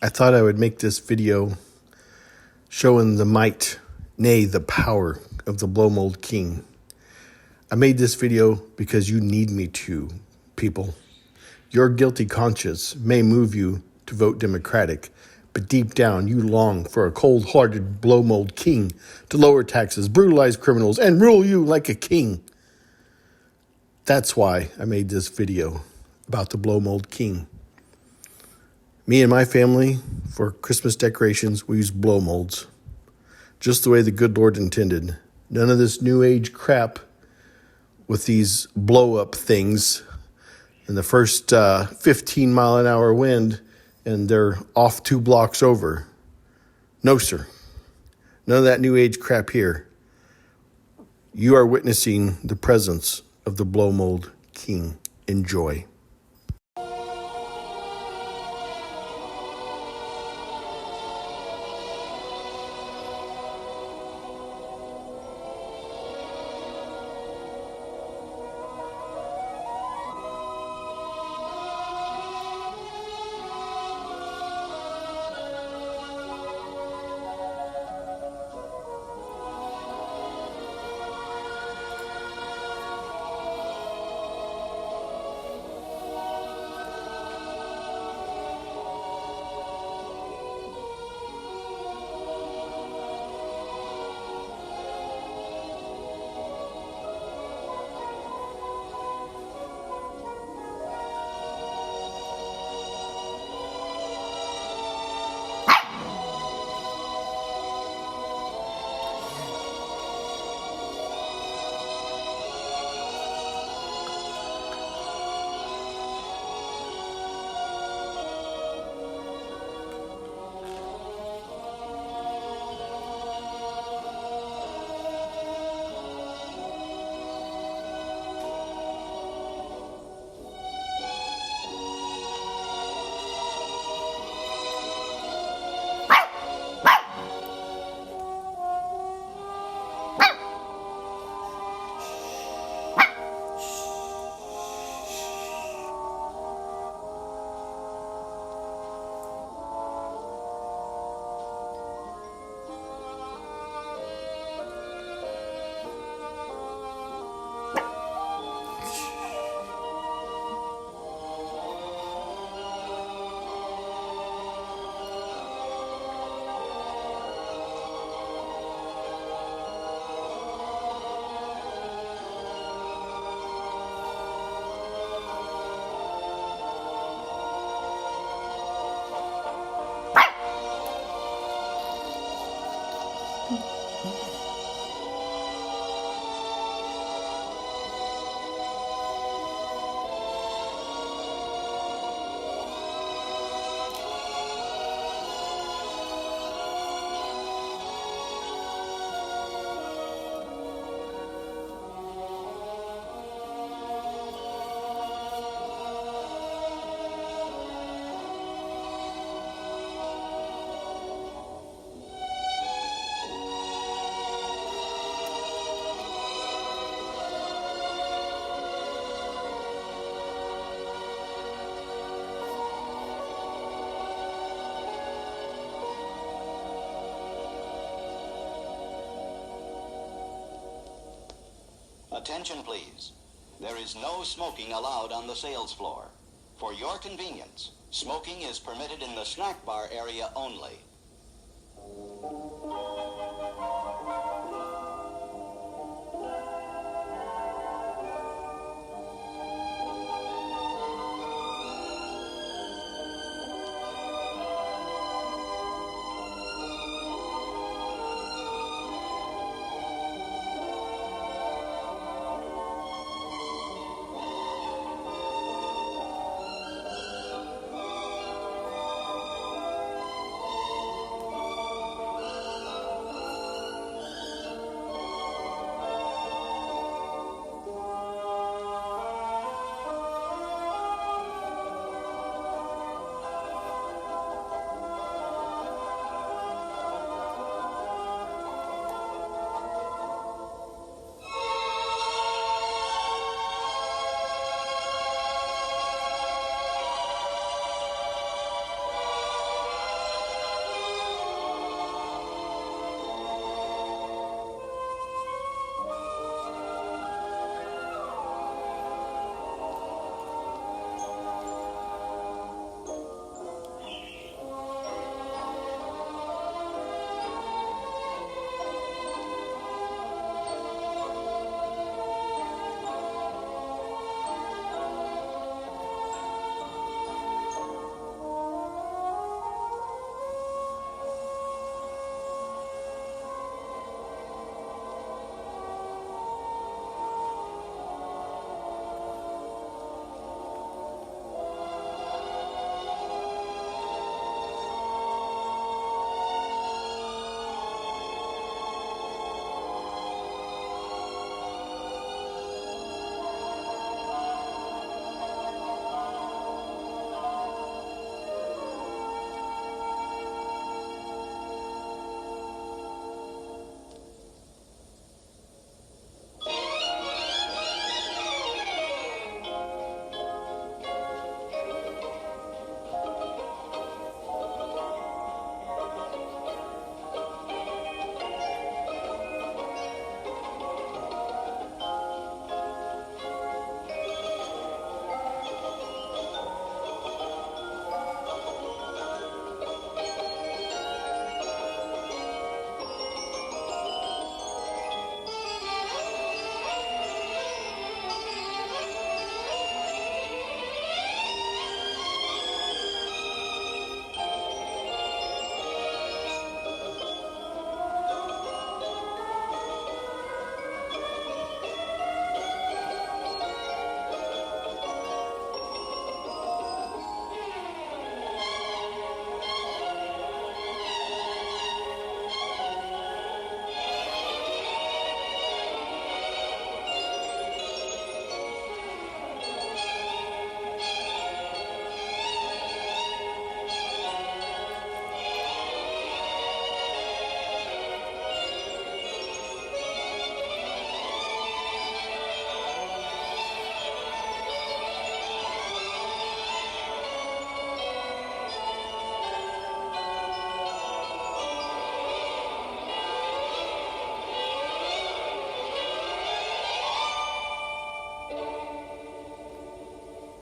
I thought I would make this video showing the might, nay, the power of the Blow Mold King. I made this video because you need me to, people. Your guilty conscience may move you to vote Democratic, but deep down you long for a cold-hearted Blow Mold King to lower taxes, brutalize criminals, and rule you like a king. That's why I made this video about the Blow Mold King. Me and my family, for Christmas decorations, we use blow molds. Just the way the good Lord intended. None of this new age crap with these blow-up things and the first 15-mile-an-hour wind, and they're off 2 blocks over. No, sir. None of that new age crap here. You are witnessing the presence of the Blow Mold King. Enjoy. Attention, please. There is no smoking allowed on the sales floor. For your convenience, smoking is permitted in the snack bar area only.